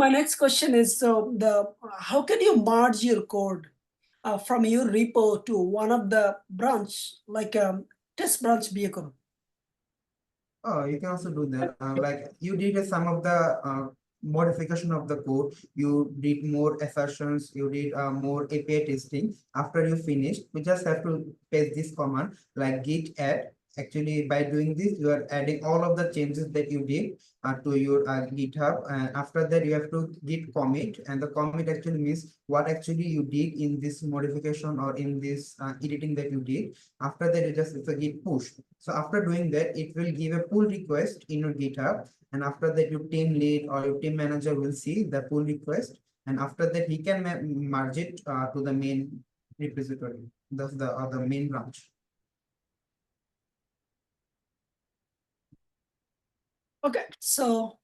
My next question is, so how can you merge your code from your repo to one of the branch, like test branch vehicle? Oh, you can also do that. Like you did some of the modification of the code. You did more assertions. You did more API testing. After you finished, we just have to paste this command like git add. Actually, by doing this, you are adding all of the changes that you did to your GitHub. And after that, you have to git commit. And the commit actually means what actually you did in this modification or in this editing that you did. After that, it's a git push. So after doing that, it will give a pull request in your GitHub. And after that, your team lead or your team manager will see the pull request. And after that, he can merge it to the main repository, thus the main branch. Okay, so